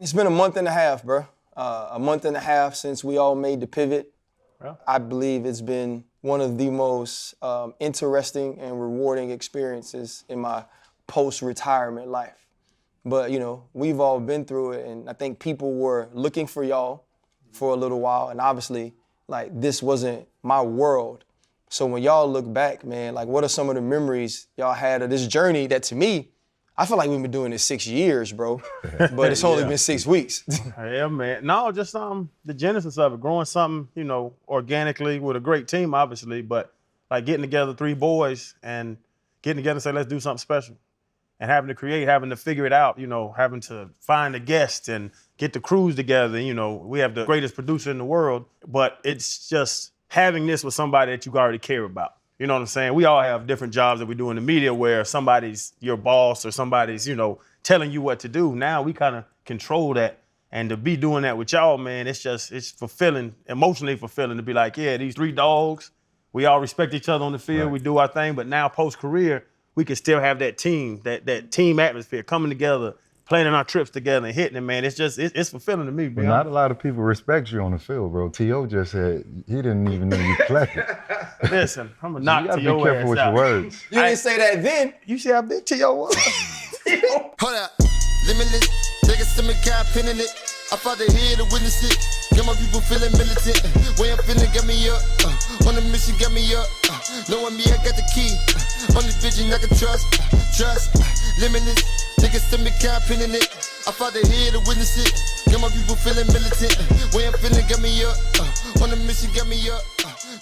It's been a month and a half, bro. A month and a half since we all made the pivot. Yeah. I believe it's been one of the most interesting and rewarding experiences in my post-retirement life. But, you know, we've all been through it, and I think people were looking for y'all for a little while, and obviously, like, this wasn't my world. So when y'all look back, man, like, what are some of the memories y'all had of this journey that, to me, I feel like we've been doing this 6 years, bro, but it's only been 6 weeks. Yeah, man. No, just the genesis of it, growing something, you know, organically with a great team, obviously, but like getting together, 3 boys and getting together and say, let's do something special. And having to create, having to figure it out, you know, having to find a guest and get the crews together. You know, we have the greatest producer in the world, but it's just having this with somebody that you already care about. You know what I'm saying? We all have different jobs that we do in the media where somebody's your boss or somebody's, you know, telling you what to do. Now we kind of control that. And to be doing that with y'all, man, it's fulfilling, emotionally fulfilling to be like, yeah, these 3 dogs, we all respect each other on the field, right. We do our thing, but now post-career, we can still have that team, that team atmosphere coming together, planning our trips together and hitting it, man. It's fulfilling to me, bro. Not a lot of people respect you on the field, bro. T.O. just said he didn't even know you played. Listen, I'm going to knock T.O. ass out. You got to be careful with your words. You didn't say that then. You see how big T.O. was? Hold up, limitless. Niggas to me, got pin in it. I fought the head to witness it. Get my people feeling militant. Way I'm feeling, get me up. On the mission, get me up. Knowing me, I got the key. Only vision I can trust. Limitless. Niggas to me, got pin in it. I fought the head to witness it. Get my people feeling militant. Way I'm feeling, get me up. On the mission, get me up.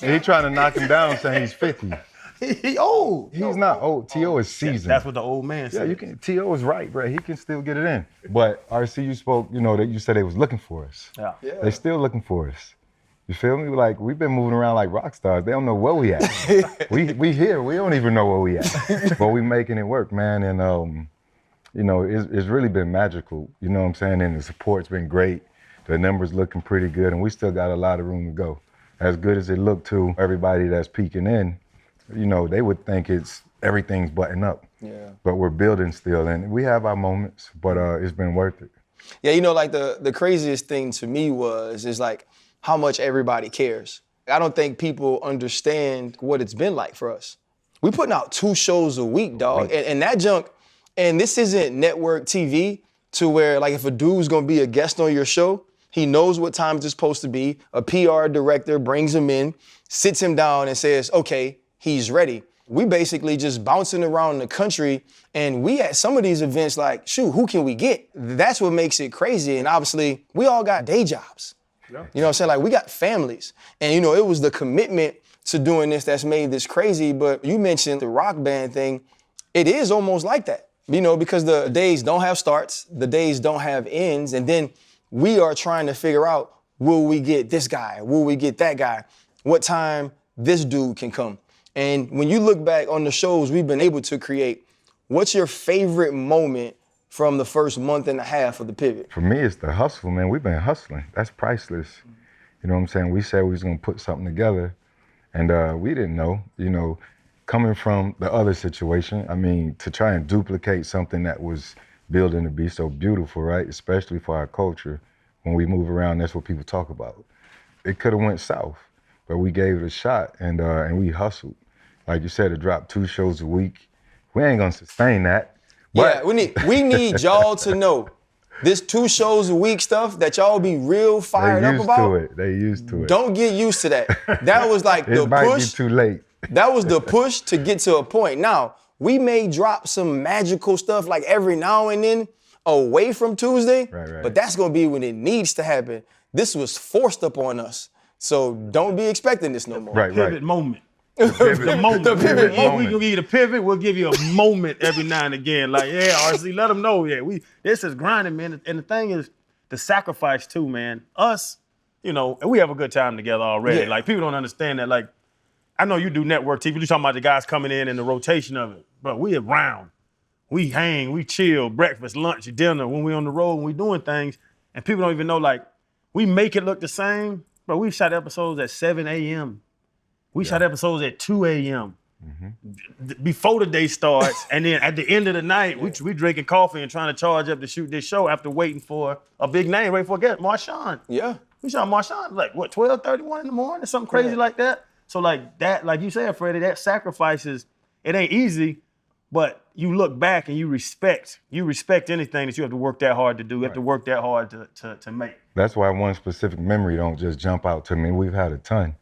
He trying to knock him down, saying he's 50. He old. He's not old. T.O. is seasoned. That's what the old man said. Yeah, T.O. is right, bro. He can still get it in. But RC, you spoke, you know, that you said they was looking for us. Yeah. They still looking for us. You feel me? Like, we've been moving around like rock stars. They don't know where we at. we here. We don't even know where we at. But we making it work, man. And, you know, it's really been magical. You know what I'm saying? And the support's been great. The numbers looking pretty good. And we still got a lot of room to go. As good as it looked to everybody that's peeking in, you know, they would think everything's buttoned up. Yeah. But we're building still, and we have our moments, but it's been worth it. Yeah, you know, like the craziest thing to me is like how much everybody cares. I don't think people understand what it's been like for us. We putting out 2 shows a week, dog, and that junk, and this isn't network TV to where, like, if a dude's gonna be a guest on your show, he knows what time it's supposed to be. A PR director brings him in, sits him down and says, okay, he's ready. We basically just bouncing around the country, and we at some of these events like, shoot, who can we get? That's what makes it crazy. And obviously, we all got day jobs. Yeah. You know what I'm saying? Like, we got families. And, you know, it was the commitment to doing this that's made this crazy. But you mentioned the rock band thing. It is almost like that, you know, because the days don't have starts, the days don't have ends, and then we are trying to figure out, will we get this guy? Will we get that guy? What time this dude can come? And when you look back on the shows we've been able to create, what's your favorite moment from the first month and a half of the pivot? For me, it's the hustle, man. We've been hustling. That's priceless. You know what I'm saying? We said we was gonna put something together, and we didn't know, you know, coming from the other situation, I mean, to try and duplicate something that was building to be so beautiful, right? Especially for our culture. When we move around, that's what people talk about. It could have went south, but we gave it a shot, and we hustled. Like you said, to drop 2 shows a week. We ain't gonna sustain that. But yeah, we need y'all to know this 2 shows a week stuff that y'all be real fired up about. They used to it. Don't get used to that. That was like the push. It might be push. too late. That was the push to get to a point. Now, we may drop some magical stuff like every now and then away from Tuesday, right. But that's gonna be when it needs to happen. This was forced upon us. So don't be expecting this no more. Pivot moment. The pivot moment. We can give you the pivot. We'll give you a moment every now and again. Like, yeah, RC, let them know. Yeah, this is grinding, man. And the thing is, the sacrifice too, man. Us, you know, we have a good time together already. Yeah. Like, people don't understand that. Like, I know you do network TV. You're talking about the guys coming in and the rotation of it. But we around. We hang, we chill, breakfast, lunch, dinner, when we on the road, when we doing things. And people don't even know, like, we make it look the same, but we shot episodes at 7 a.m. We shot episodes at 2 a.m. before the day starts, and then at the end of the night, we drinking coffee and trying to charge up to shoot this show after waiting for a big name, waiting for a guest, Marshawn. Yeah. We shot Marshawn like what, 12:31 in the morning, or something crazy like that. So like that, like you said, Freddie, that sacrifices, it ain't easy, but you look back and you respect anything that you have to work that hard to do. You have to work that hard to make. That's why one specific memory don't just jump out to me. We've had a ton,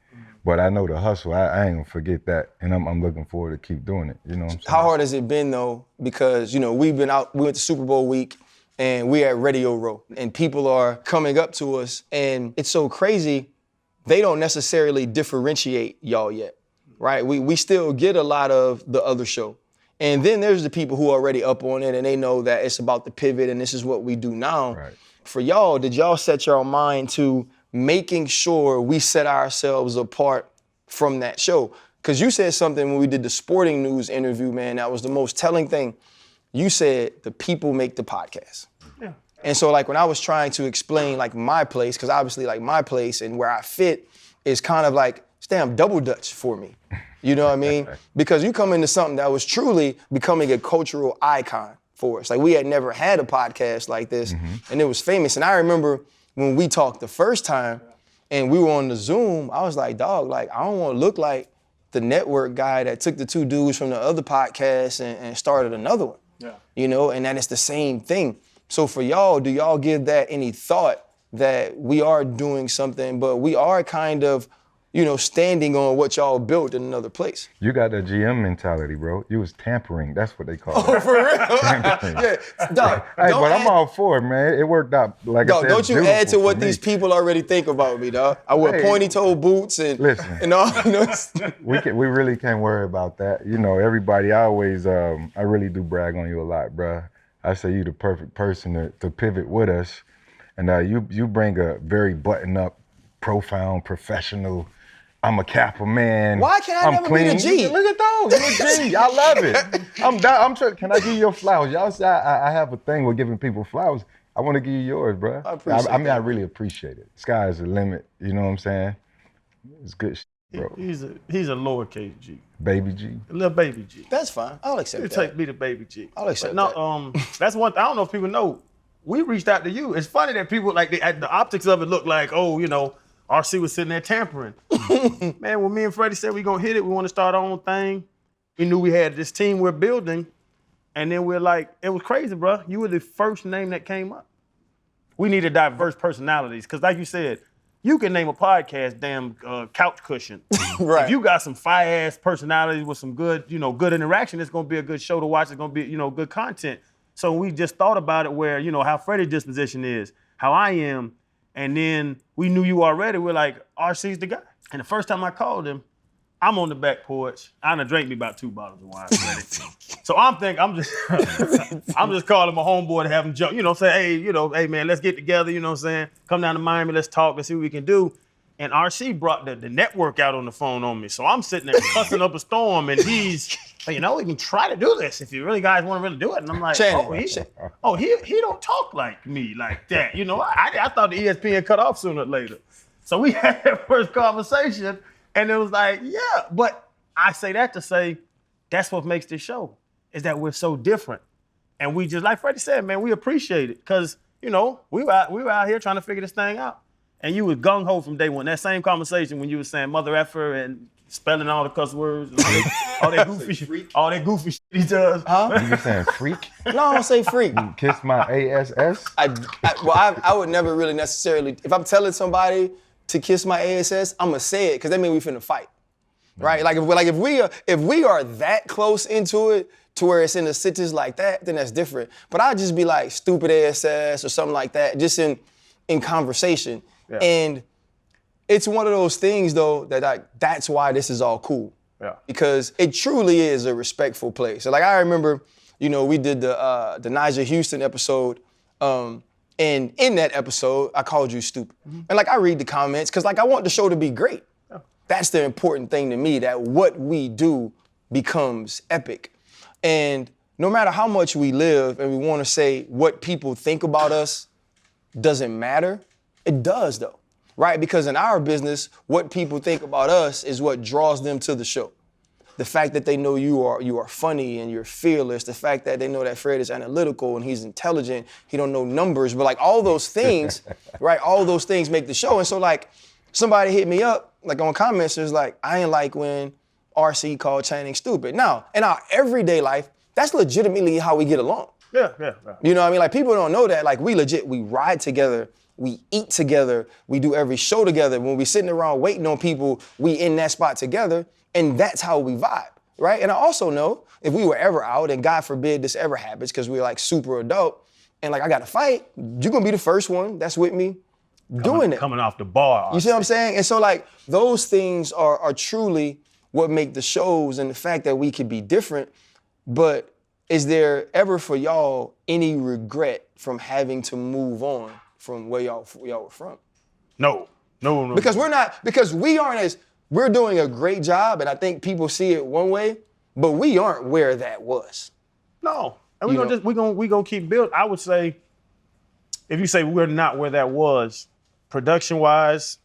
but I know the hustle. I ain't gonna forget that, and I'm looking forward to keep doing it. You know what I'm saying? How hard has it been though? Because we went to Super Bowl week, and we at Radio Row, and people are coming up to us, and it's so crazy. They don't necessarily differentiate y'all yet, right? We still get a lot of the other show. And then there's the people who are already up on it and they know that it's about the pivot and this is what we do now. Right. For y'all, did y'all set your mind to making sure we set ourselves apart from that show? Because you said something when we did the sporting news interview, man, that was the most telling thing. You said the people make the podcast. Yeah. And so like when I was trying to explain like my place, because obviously like my place and where I fit is kind of like, damn, double Dutch for me. You know what I mean? Because you come into something that was truly becoming a cultural icon for us. Like we had never had a podcast like this and it was famous. And I remember when we talked the first time and we were on the Zoom, I was like, dog, like I don't want to look like the network guy that took the two dudes from the other podcast and started another one. Yeah. And that it's the same thing. So for y'all, do y'all give that any thought that we are doing something, but we are kind of standing on what y'all built in another place? You got the GM mentality, bro. You was tampering. That's what they call it. Oh, for real? Yeah, dog. Hey, but I'm all for it, man. It worked out. Like I said, don't you add to what me. these people already think about me, dog. I wear pointy-toe boots and all. We really can't worry about that. Everybody always. I really do brag on you a lot, bro. I say you the perfect person to pivot with us, and you bring a very button-up, profound, professional. I'm a Kappa man. Why can't I never clean. be the G? Look at those. You're a G. Y'all love it. I'm sure. Can I give you your flowers? Y'all say I have a thing with giving people flowers. I want to give you yours, bro. I appreciate it. I really appreciate it. Sky is the limit. You know what I'm saying? It's good shit, bro. He's a lowercase G. Baby G. A little baby G. That's fine. I'll accept that. Take me the baby G. I'll accept that. That's one thing. I don't know if people know. We reached out to you. It's funny that people like the optics of it look like, RC was sitting there tampering. Man, when me and Freddie said we gonna hit it, we want to start our own thing. We knew we had this team we're building, and then we're like, it was crazy, bro. You were the first name that came up. We needed diverse personalities, because like you said, you can name a podcast damn couch cushion. Right. If you got some fire-ass personalities with some good, good interaction, it's gonna be a good show to watch. It's gonna be, good content. So we just thought about it where, how Freddie's disposition is, how I am, and then we knew you already. We're like, RC's the guy. And the first time I called him, I'm on the back porch. I done drank me about 2 bottles of wine already. So I'm just calling my homeboy to have him jump, say, hey man, let's get together, come down to Miami, let's talk, let's see what we can do. And RC brought the network out on the phone on me. So I'm sitting there cussing up a storm, and he's, we can try to do this if you really guys want to really do it. And I'm like, he don't talk like me like that. I thought the ESPN cut off sooner or later. So we had that first conversation, and it was like, yeah. But I say that to say, that's what makes this show, is that we're so different. And we just, like Freddie said, man, we appreciate it. Because, we were out here trying to figure this thing out. And you was gung-ho from day one. That same conversation when you were saying mother effer and spelling all the cuss words, and all that goofy shit he does. Huh? You saying freak? No, I don't say freak. You kiss my ass? I would never really necessarily, if I'm telling somebody to kiss my ass, I'm gonna say it, because that means we finna fight, right? Like if we are that close into it to where it's in a sentence like that, then that's different. But I'd just be like stupid ass or something like that, just in conversation. Yeah. And it's one of those things, though, that that's why this is all cool. Yeah. Because it truly is a respectful place. So, like, I remember, we did the Nigel Houston episode, and in that episode, I called you stupid. Mm-hmm. And, I read the comments, because, I want the show to be great. Yeah. That's the important thing to me, that what we do becomes epic. And no matter how much we live and we want to say what people think about us doesn't matter, it does, though, right? Because in our business, what people think about us is what draws them to the show. the fact that they know you are funny and you're fearless, the fact that they know that Fred is analytical and he's intelligent, he don't know numbers, but like all those things, right? All those things make the show. And so like somebody hit me up, like on comments, it's like, I ain't like when RC called Channing stupid. Now, in our everyday life, that's legitimately how we get along. Yeah. You know what I mean? Like people don't know that. Like we ride together, we eat together, we do every show together. When we sitting around waiting on people, we in that spot together, and that's how we vibe, right? And I also know if we were ever out, and God forbid this ever happens, because we're like super adult, and like I got to fight, you're gonna be the first one that's with me doing it. Coming off the bar. You see what I'm saying? And so like those things are truly what make the shows, and the fact that we could be different. But is there ever for y'all any regret from having to move on from where y'all were from? No. Because we're doing a great job, and I think people see it one way, but we aren't where that was. No. And we gonna keep building. I would say, if you say we're not where that was, production-wise,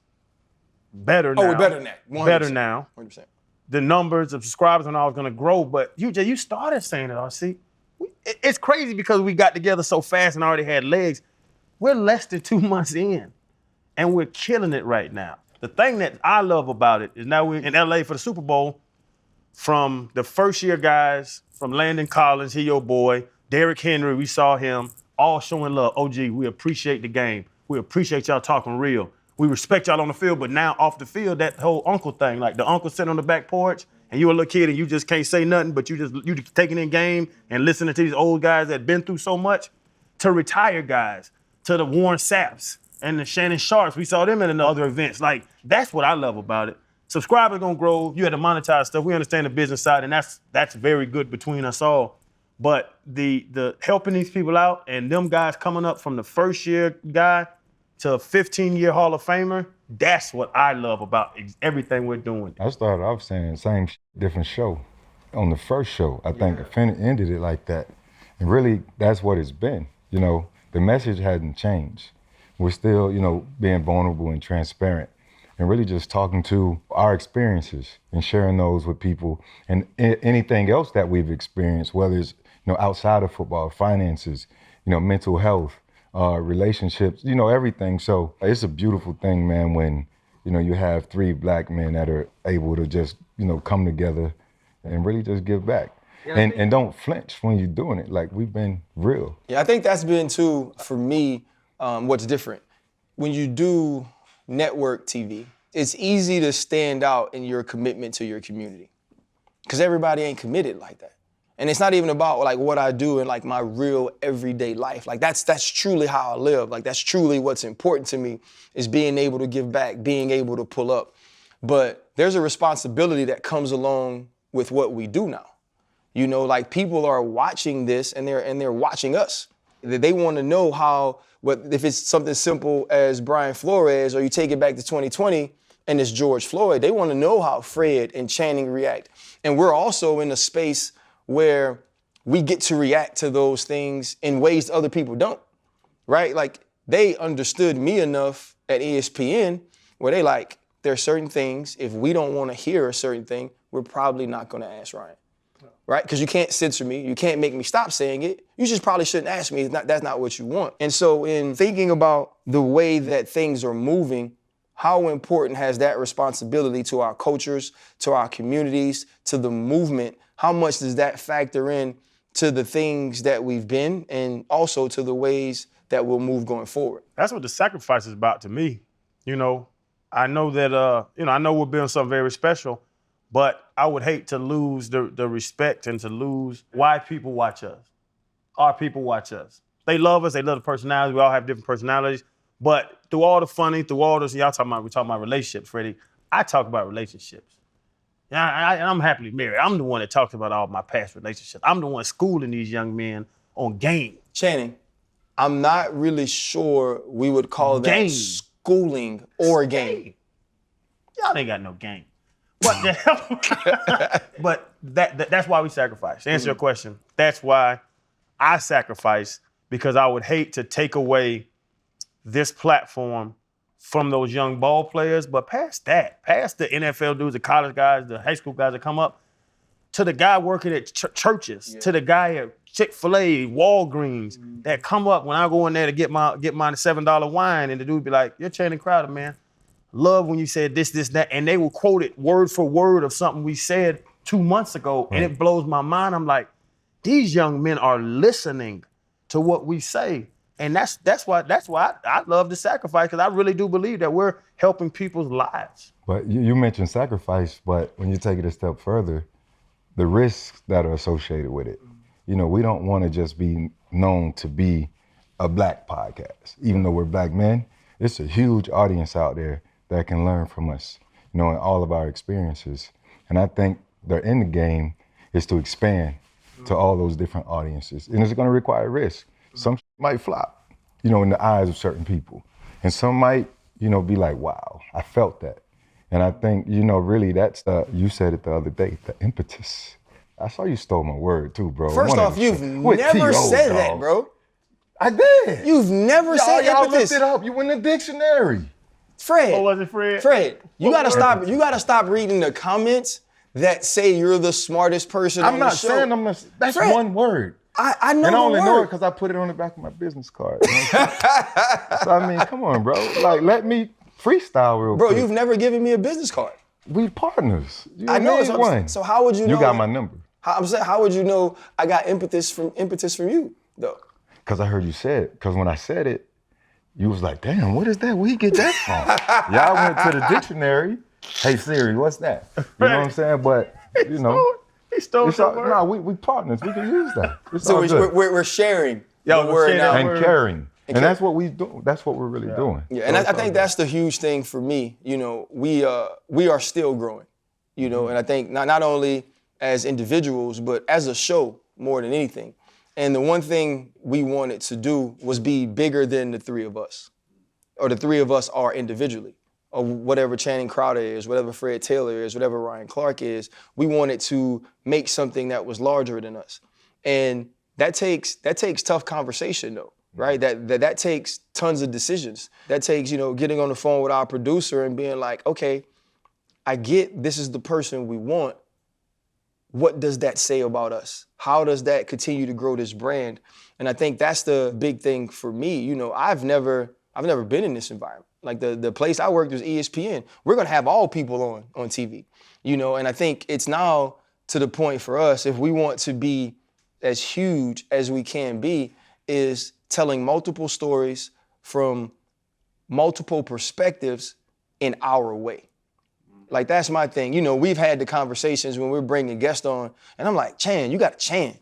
better now. Oh, we're better than that. 100%. Better now. 100%. The numbers of subscribers and all is gonna grow, but you started saying it, RC. It's crazy because we got together so fast and already had legs. We're less than 2 months in, and we're killing it right now. The thing that I love about it is now we're in LA for the Super Bowl. From the first year guys, from Landon Collins, he your boy, Derrick Henry, we saw him, all showing love. OG, we appreciate the game. We appreciate y'all talking real. We respect y'all on the field, but now off the field, that whole uncle thing, like the uncle sitting on the back porch, and you a little kid and you just can't say nothing, but you taking in game and listening to these old guys that been through so much, to retired guys, to the Warren Sapps and the Shannon Sharps. We saw them in other events. Like, that's what I love about it. Subscribers gonna grow. You had to monetize stuff. We understand the business side, and that's very good between us all. But the helping these people out and them guys coming up from the first year guy to a 15-year Hall of Famer, that's what I love about everything we're doing. I started off saying same different show. On the first show, I think ended it like that. And really, that's what it's been. You know, the message hadn't changed. We're still, being vulnerable and transparent and really just talking to our experiences and sharing those with people and anything else that we've experienced, whether it's, outside of football, finances, mental health, relationships, everything. So it's a beautiful thing, man, when, you have 3 black men that are able to just, come together and really just give back. And don't flinch when you're doing it. Like, we've been real. Yeah, I think that's been, too, for me, what's different. When you do network TV, it's easy to stand out in your commitment to your community because everybody ain't committed like that. And it's not even about like what I do in like my real everyday life. Like that's truly how I live. Like that's truly what's important to me is being able to give back, being able to pull up. But there's a responsibility that comes along with what we do now. Like people are watching this and they're watching us. They want to know how, if it's something simple as Brian Flores, or you take it back to 2020 and it's George Floyd, they want to know how Fred and Channing react. And we're also in a space where we get to react to those things in ways other people don't, right? Like they understood me enough at ESPN where they like, there are certain things, if we don't want to hear a certain thing, we're probably not going to ask Ryan, right? Because you can't censor me. You can't make me stop saying it. You just probably shouldn't ask me. That's not what you want. And so in thinking about the way that things are moving, how important has that responsibility to our cultures, to our communities, to the movement? How much does that factor in to the things that we've been and also to the ways that we'll move going forward? That's what the sacrifice is about to me. I know that, I know we're building something very special, but I would hate to lose the respect and to lose why people watch us. Our people watch us. They love us. They love the personalities. We all have different personalities. But through all the funny, through all this, we're talking about relationships, Freddie. I talk about relationships. I'm happily married. I'm the one that talks about all my past relationships. I'm the one schooling these young men on game. Channing, I'm not really sure we would call that schooling or game. Y'all ain't got no game. What the hell? But that's why we sacrifice. To answer your question, that's why I sacrifice, because I would hate to take away this platform from those young ball players. But past that, past the NFL dudes, the college guys, the high school guys that come up, to the guy working at churches, to the guy at Chick-fil-A, Walgreens, that come up when I go in there to get my $7 wine, and the dude be like, "You're Channing Crowder, man. Love when you said this, that," and they will quote it word for word of something we said 2 months ago, and it blows my mind. I'm like, these young men are listening to what we say, and that's why I love the sacrifice, because I really do believe that we're helping people's lives. But you mentioned sacrifice, but when you take it a step further, the risks that are associated with it. You know, we don't want to just be known to be a black podcast. Even though we're black men, it's a huge audience out there that can learn from us, you know, in all of our experiences. And I think the end game is to expand to all those different audiences. And it's gonna require risk. Some might flop, you know, in the eyes of certain people. And some might, you know, be like, wow, I felt that. And I think, you know, really that's you said it the other day, the impetus. I saw you stole my word too, bro. First off, you've never said that, bro. I did. You've never said y'all impetus. looked it up. You in the dictionary. Fred. Oh, was it Fred? Fred, you gotta stop. You gotta stop reading the comments that say you're the smartest person on the show. I'm not saying that's Fred, one word. I know and I only the know it word. because I put it on the back of my business card. You know what I'm saying? So I mean, come on, bro. Like, let me freestyle real Bro, quick. you've never given me a business card. We partners. You I know. need one. So how would you know? You got my number. I'm saying, how would you know I got impetus from you, though? Because I heard you say it. Because when I said it, you was like, damn, what is that? Where you get that from? Y'all went to the dictionary. Hey, Siri, what's that? You know what I'm saying? But, you know. He stole some word. No, we partners. We can use that. It's So all good. we're sharing Yo, the word share that now. word. And caring. And care. that's what we do. That's what we're really doing. Yeah, So and it's I all think good. that's the huge thing for me. You know, we are still growing. You know, and I think not only as individuals, but as a show more than anything. And the one thing we wanted to do was be bigger than the three of us, or the three of us are individually, or whatever Channing Crowder is, whatever Fred Taylor is, whatever Ryan Clark is. We wanted to make something that was larger than us, and that takes tough conversation though, right? That takes tons of decisions. That takes, you know, getting on the phone with our producer and being like, okay, I get this is the person we want. What does that say about us? How does that continue to grow this brand? And I think that's the big thing for me. You know, I've never been in this environment. Like the place I worked was ESPN. We're gonna have all people on TV, you know, and I think it's now to the point for us, if we want to be as huge as we can be, is telling multiple stories from multiple perspectives in our way. Like, that's my thing. You know, we've had the conversations when we're bringing guests on, and I'm like, Chan, you got a Chan.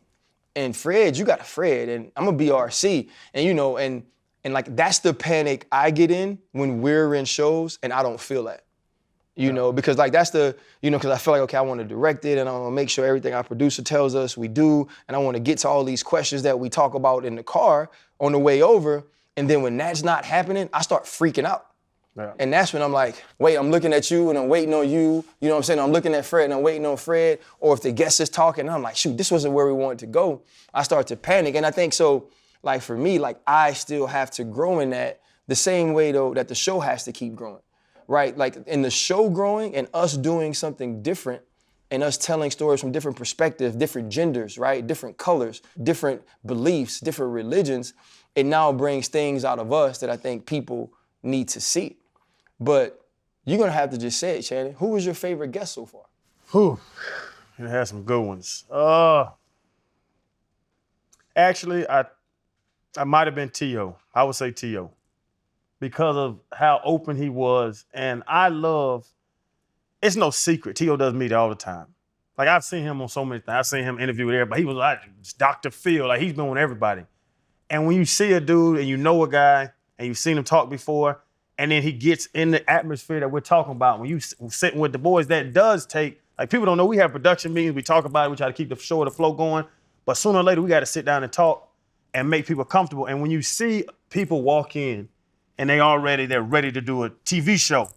And Fred, you got a Fred. And I'm a BRC. And, you know, and like, that's the panic I get in when we're in shows and I don't feel that. You know, because like that's the, you know, because I feel like, okay, I want to direct it and I want to make sure everything our producer tells us we do. And I want to get to all these questions that we talk about in the car on the way over. And then when that's not happening, I start freaking out. Yeah. And that's when I'm like, wait, I'm looking at you and I'm waiting on you. You know what I'm saying? I'm looking at Fred and I'm waiting on Fred. Or if the guest is talking and I'm like, shoot, this wasn't where we wanted to go. I start to panic. And I think so, like for me, like I still have to grow in that the same way though that the show has to keep growing, right? Like in the show growing and us doing something different and us telling stories from different perspectives, different genders, right? Different colors, different beliefs, different religions. It now brings things out of us that I think people need to see. But you're gonna have to just say it, Shannon. Who was your favorite guest so far? Whew, it had some good ones. Actually, I might have been T.O. I would say T.O. because of how open he was. And I love, it's no secret, T.O. does media all the time. Like I've seen him on so many things. I've seen him interview with everybody. He was like Dr. Phil, like he's been with everybody. And when you see a dude and you know a guy and you've seen him talk before, and then he gets in the atmosphere that we're talking about. When you sitting with the boys, that does take, like people don't know, we have production meetings, we talk about it, we try to keep the show or the flow going, but sooner or later we gotta sit down and talk and make people comfortable. And when you see people walk in and they're ready to do a TV show,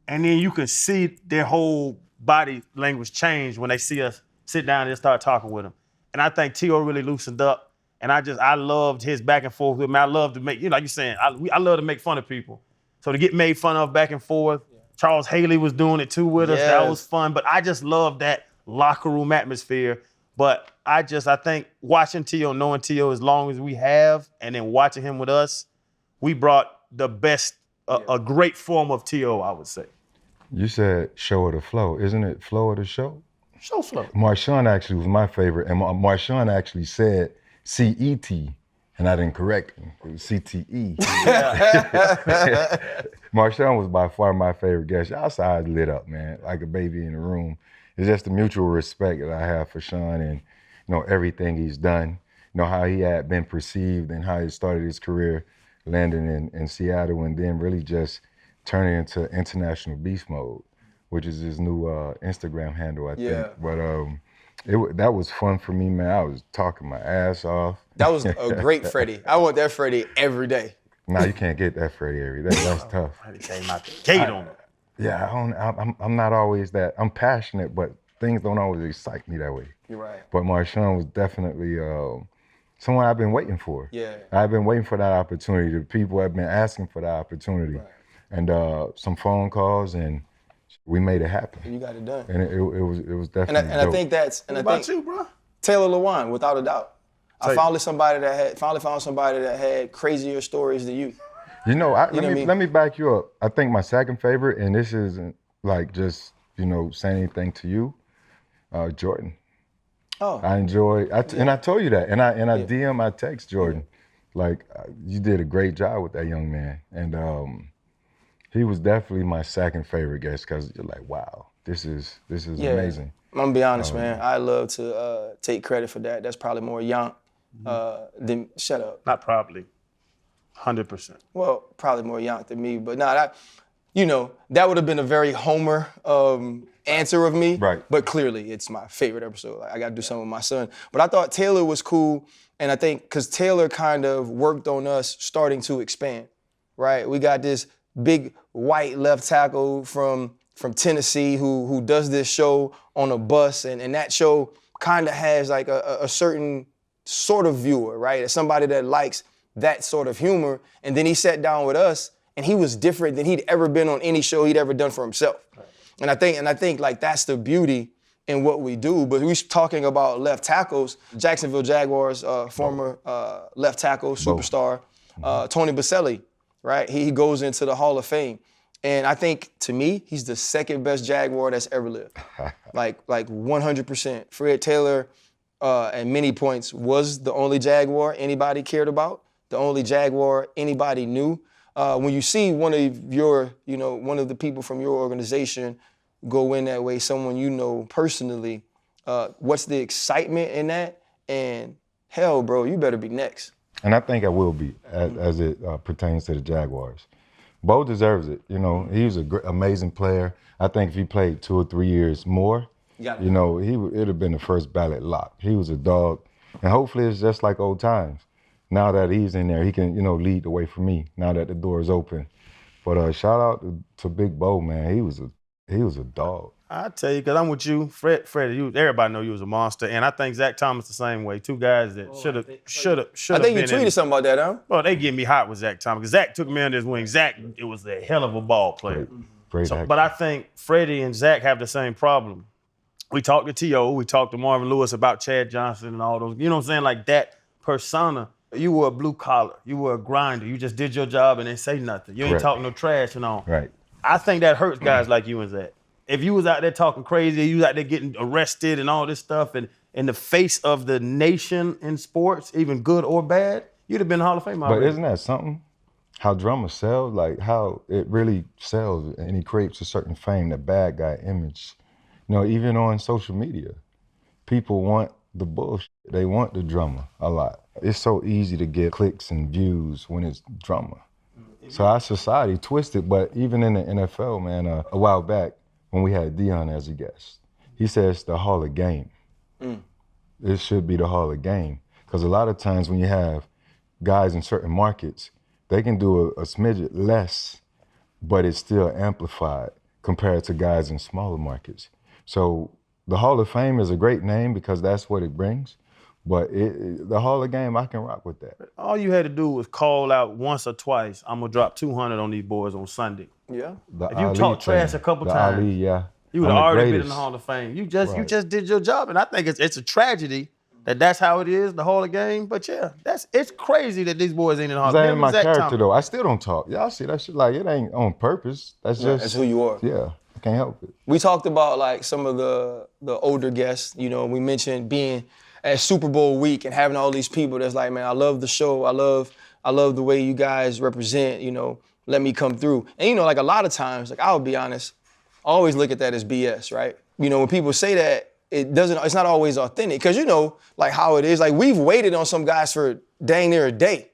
and then you can see their whole body language change when they see us sit down and start talking with them. And I think T.O. really loosened up, and I loved his back and forth with me. I love to make, like you're saying, I love to make fun of people. So to get made fun of back and forth, Charles Haley was doing it too with us. That was fun. But I just love that locker room atmosphere. But I think watching T.O., knowing T.O. as long as we have, and then watching him with us, we brought the best, a great form of T.O., I would say. You said show or the flow. Isn't it flow or the show? Show flow. Marshawn actually was my favorite. And Marshawn actually said C-E-T, and I didn't correct him. It was C-T-E. Marshawn was by far my favorite guest. Y'all's eyes lit up, man, like a baby in the room. It's just the mutual respect that I have for Sean and, everything he's done, how he had been perceived and how he started his career landing in Seattle and then really just turning into international beast mode, which is his new Instagram handle, I think. But that was fun for me, man. I was talking my ass off. That was a great Freddie. I want that Freddie every day. Nah, you can't get that Freddie every day. That's tough. Freddie came out the gate on him. Yeah, I'm not always that. I'm passionate, but things don't always excite me that way. You're right. But Marshawn was definitely someone I've been waiting for. Yeah. I've been waiting for that opportunity. The people have been asking for that opportunity. Right. And some phone calls, and we made it happen. You got it done. And it was definitely And I think that's, and What I about think you, bro? Taylor Lewan, without a doubt. I finally Take- found somebody that had crazier stories than you. Let me back you up. I think my second favorite, and this isn't like just saying anything to you, Jordan. Oh. I enjoy, and I told you that, and I text Jordan, like you did a great job with that young man, and he was definitely my second favorite guest because you're like, wow, this is amazing. I'm gonna be honest, man. I love to take credit for that. That's probably more Yonk than shut up. Not probably. 100%. Well, probably more Yonk than me, but that would have been a very Homer answer of me. Right. But clearly, it's my favorite episode. I got to do something with my son. But I thought Taylor was cool, and I think because Taylor kind of worked on us starting to expand, right? We got this big white left tackle from Tennessee who does this show on a bus, and that show kind of has like a certain sort of viewer, right? As somebody that likes that sort of humor. And then he sat down with us, and he was different than he'd ever been on any show he'd ever done for himself. Right. And I think like that's the beauty in what we do. But we're talking about left tackles. Jacksonville Jaguars former left tackle superstar Tony Baselli, right? He goes into the Hall of Fame. And I think, to me, he's the second best Jaguar that's ever lived. like 100%. Fred Taylor, at many points, was the only Jaguar anybody cared about, the only Jaguar anybody knew. When you see one of the people from your organization go in that way, someone you know personally, what's the excitement in that? And hell, bro, you better be next. And I think I will be, as it pertains to the Jaguars. Bo deserves it. He was an amazing player. I think if he played 2 or 3 years more, it'd have been the first ballot lock. He was a dog. And hopefully it's just like old times. Now that he's in there, he can, lead the way for me, now that the door is open. But shout out to Big Bo, man. He was a dog. I tell you, because I'm with you, Fred, everybody know you was a monster, and I think Zach Thomas the same way. Two guys that should have I think you tweeted something about that, huh? Well, they get me hot with Zach Thomas, because Zach took me under his wing. Zach, it was a hell of a ball player. Great But I think Freddie and Zach have the same problem. We talked to T.O., we talked to Marvin Lewis about Chad Johnson and all those, like that persona. You were a blue collar, you were a grinder, you just did your job and didn't say nothing. You ain't talking no trash and all. Right. I think that hurts guys like you and Zach. If you was out there talking crazy, you was out there getting arrested and all this stuff, and in the face of the nation in sports, even good or bad, you'd have been Hall of Fame already. But isn't that something? How drama sells, like how it really sells, and he creates a certain fame, that bad guy image. Even on social media, people want the bullshit. They want the drama a lot. It's so easy to get clicks and views when it's drama. So our society twisted, but even in the NFL, man, a while back, when we had Deion as a guest, he says the Hall of Game. It should be the Hall of Game. Because a lot of times when you have guys in certain markets, they can do a smidget less, but it's still amplified compared to guys in smaller markets. So the Hall of Fame is a great name because that's what it brings. But the Hall of Game, I can rock with that. All you had to do was call out once or twice, I'm going to drop 200 on these boys on Sunday. Yeah. If you talk trash a couple times. Ali, yeah. You would I'm have the already been in greatest. the Hall of Fame. You just Right. did your job, and I think it's a tragedy that that's how it is, the Hall of Game. But yeah, it's crazy that these boys ain't in the Hall of That Fame. ain't my Zach character Thomas. though. I still don't talk. Y'all see that shit like it ain't on purpose. That's Right, just that's who you are. Yeah, I can't help it. We talked about like some of the older guests. You know, we mentioned being at Super Bowl week and having all these people that's like, man, I love the show. I love the way you guys represent. You know, let me come through. And you know, like a lot of times, like I'll be honest, I always look at that as BS, right? You know, when people say that, it's not always authentic, because you know, like how it is. Like we've waited on some guys for dang near a day.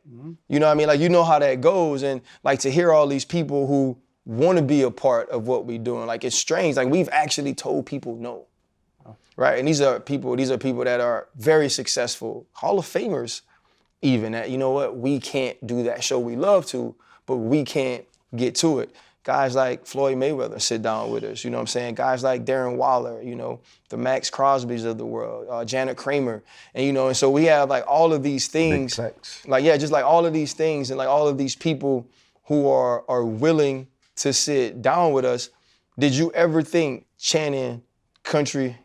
You know what I mean? Like you know how that goes, and like to hear all these people who want to be a part of what we're doing, like it's strange. Like we've actually told people no, right? And these are people that are very successful, Hall of Famers, even that, you know what, we can't do that show we love to, but we can't get to it. Guys like Floyd Mayweather sit down with us, you know what I'm saying? Guys like Darren Waller, you know, the Max Crosbys of the world, Janet Kramer, and you know, and so we have like all of these things, Big sex. like yeah, just like all of these things, and like all of these people who are willing to sit down with us. Did you ever think chanting country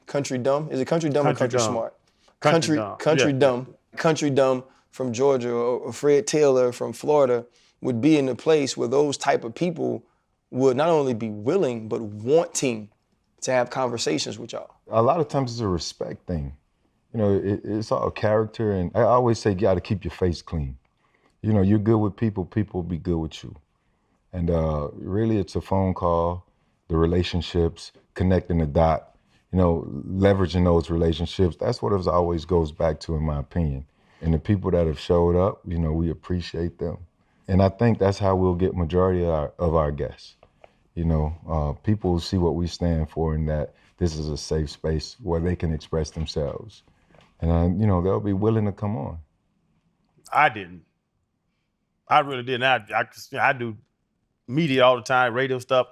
dumb? Is it country dumb or country dumb. smart? Country dumb. Country Yeah. dumb. Country dumb from Georgia or Fred Taylor from Florida would be in a place where those type of people would not only be willing, but wanting to have conversations with y'all? A lot of times it's a respect thing. You know, it's all character, and I always say you got to keep your face clean. You know, you're good with people, people will be good with you. And really it's a phone call, the relationships, connecting the dot, you know, leveraging those relationships. That's what it always goes back to, in my opinion. And the people that have showed up, you know, we appreciate them. And I think that's how we'll get majority of our guests. You know, people will see what we stand for, and that this is a safe space where they can express themselves. And, you know, they'll be willing to come on. I didn't. I really didn't. I do media all the time, radio stuff.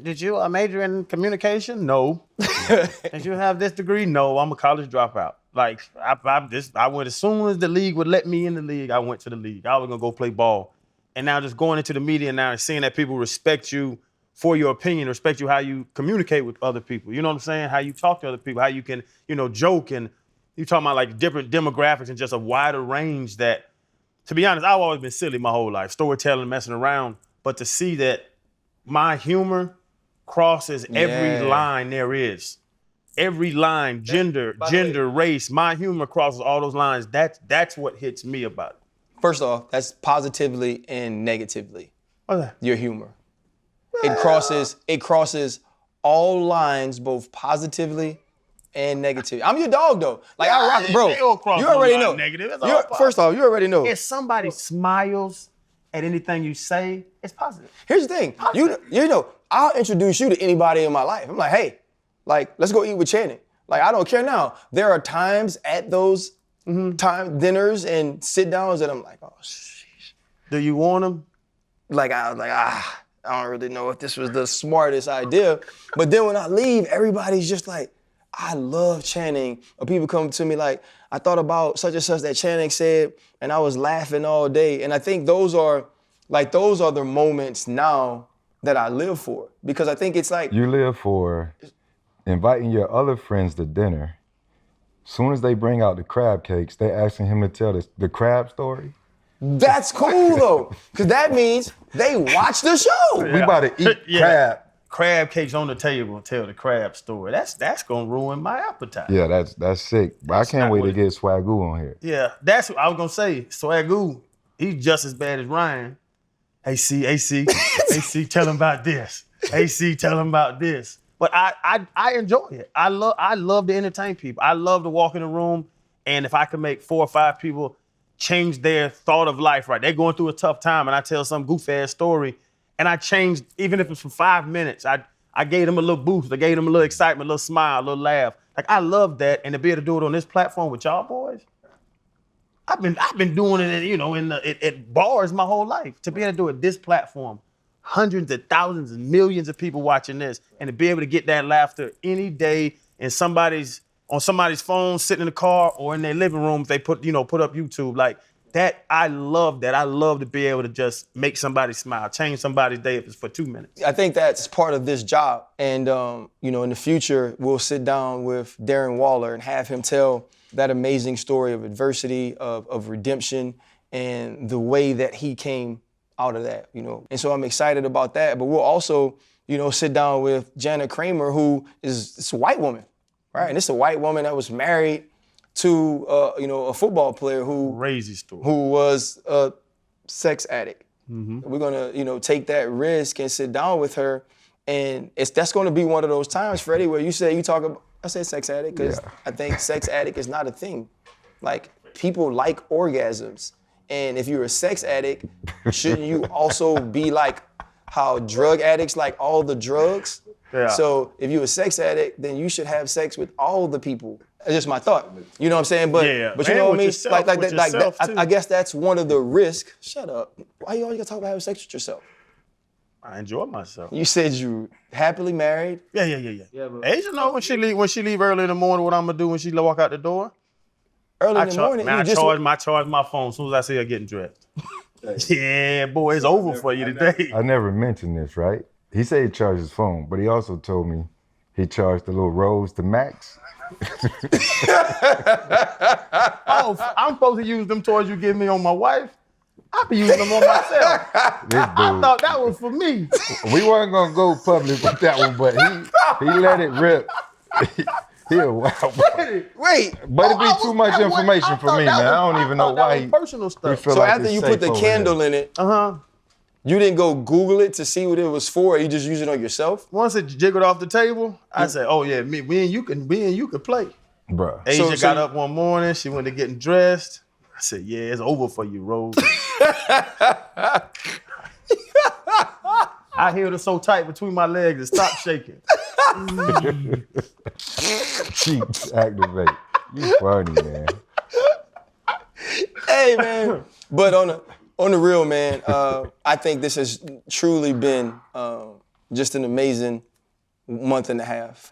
Did you major in communication? No. Did you have this degree? No, I'm a college dropout. Like, I went as soon as the league would let me in the league, I went to the league. I was gonna go play ball. And now just going into the media now and seeing that people respect you for your opinion, respect you how you communicate with other people. You know what I'm saying? How you talk to other people, how you can, you know, joke, and you talking about like different demographics and just a wider range that, to be honest, I've always been silly my whole life, storytelling, messing around. But to see that my humor crosses every line there is. Every line, gender, race, my humor crosses all those lines. That's what hits me about it. First off, that's positively and negatively. What's that? Your humor. It crosses all lines, both positively and negatively. I'm your dog though. Like I rock, bro. They don't cross You no already line know. negative. That's all First off, you already know. If somebody smiles at anything you say, it's positive. Here's the thing. You know, I'll introduce you to anybody in my life. I'm like, hey, like, let's go eat with Channing. Like, I don't care now. There are times at those dinners and sit downs that I'm like, oh, sheesh. Do you want them? Like, I was like, I don't really know if this was the smartest idea. But then when I leave, everybody's just like, I love Channing. Or people come to me like, I thought about such and such that Channing said, and I was laughing all day. And I think those are the moments now that I live for. Because I think it's like, You live for inviting your other friends to dinner. Soon as they bring out the crab cakes, they asking him to tell the crab story. that's cool though. Because that means they watch the show. We about to eat crab. Crab cakes on the table and tell the crab story. That's gonna ruin my appetite. Yeah, that's sick. But I can't not wait what to it- get Swagoo on here. Yeah, that's what I was gonna say. Swagoo, he's just as bad as Ryan. AC, tell him about this. AC, tell him about this. But I enjoy it. I love to entertain people. I love to walk in a room, and if I can make 4 or 5 people change their thought of life, right? They're going through a tough time, and I tell some goofy ass story, and I changed, even if it's for 5 minutes, I gave them a little boost. I gave them a little excitement, a little smile, a little laugh. Like, I love that, and to be able to do it on this platform with y'all boys, I've been doing it, you know, at bars my whole life. To be able to do it this platform, hundreds of thousands and millions of people watching this, and to be able to get that laughter any day on somebody's phone, sitting in the car or in their living room, if they put up YouTube, like, that I love that. I love to be able to just make somebody smile, change somebody's day if it's for 2 minutes. I think that's part of this job. And, in the future, we'll sit down with Darren Waller and have him tell that amazing story of adversity, of redemption, and the way that he came out of that, And so I'm excited about that. But we'll also, sit down with Jana Kramer, who is a white woman, right? And it's a white woman that was married to, a football player Crazy story. who was a sex addict. We're gonna, take that risk and sit down with her, and that's gonna be one of those times, Freddie, where I said sex addict because I think sex addict is not a thing. Like, people like orgasms, and if you're a sex addict, shouldn't you also be like how drug addicts like all the drugs? Yeah. So if you're a sex addict, then you should have sex with all the people. That's just my thought. You know what I'm saying? But you know what I mean? Yourself, I guess that's one of the risks. Shut up. Why you always gotta talk about having sex with yourself? I enjoy myself. You said you happily married. Yeah. Asia know when she leave early in the morning what I'm gonna do when she walk out the door. Early in the morning. I charge my phone as soon as I see her getting dressed. Yeah, boy, it's over for you today. I never mentioned this, right? He said he charged his phone, but he also told me he charged the little Rose to max. Oh, I'm supposed to use them toys you give me on my wife? I be using them on myself. I thought that was for me. We weren't gonna go public with that one, but he let it rip. He a wild boy. Wait. But it'd be too much information for me, man. I don't even know why he personal stuff. feel So like after it's you safe put the over candle here. in it, Uh-huh. you didn't go Google it to see what it was for, or you just use it on yourself? Once it jiggled off the table, I said, "Oh yeah, me and you can play." Bruh. Asia got up one morning. She went to getting dressed. I said, "Yeah, it's over for you, Rose." I held her so tight between my legs it stopped shaking. Cheeks activate. You funny, man. Hey, man. But on the real, man, I think this has truly been just an amazing month and a half.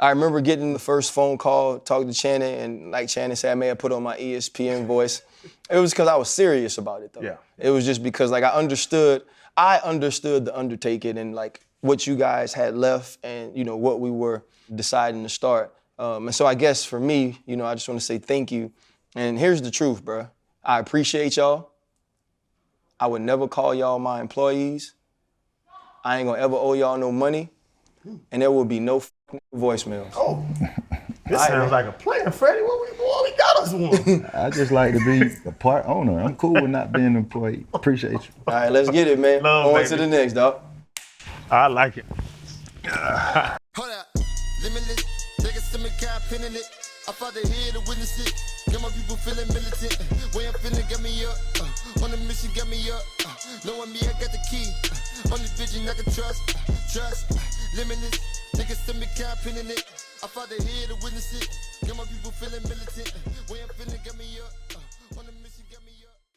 I remember getting the first phone call, talking to Channing, and like Channing said, I may have put on my ESPN voice. It was because I was serious about it, though. Yeah. It was just because, like, I understood the undertaking and, like, what you guys had left and, what we were deciding to start. And so I guess for me, I just want to say thank you. And here's the truth, bro. I appreciate y'all. I would never call y'all my employees. I ain't gonna ever owe y'all no money. And there will be no voicemails. Oh, this sounds like a plan, Freddie. What we got us one? I just like to be a part owner. I'm cool with not being an employee. Appreciate you. All right, let's get it, man. Love, On baby. to the next, dog. I like it. Hold up, limitless, niggas to me, can't pin in it. I fought the head to witness it. Got my people feeling militant. Way I'm feeling, get me up. On the mission, get me up. Knowing me, I got the key. Only vision I can trust. Limitless, niggas to me, can't pin in it. I fought the head to witness it. Got my people feeling militant. Way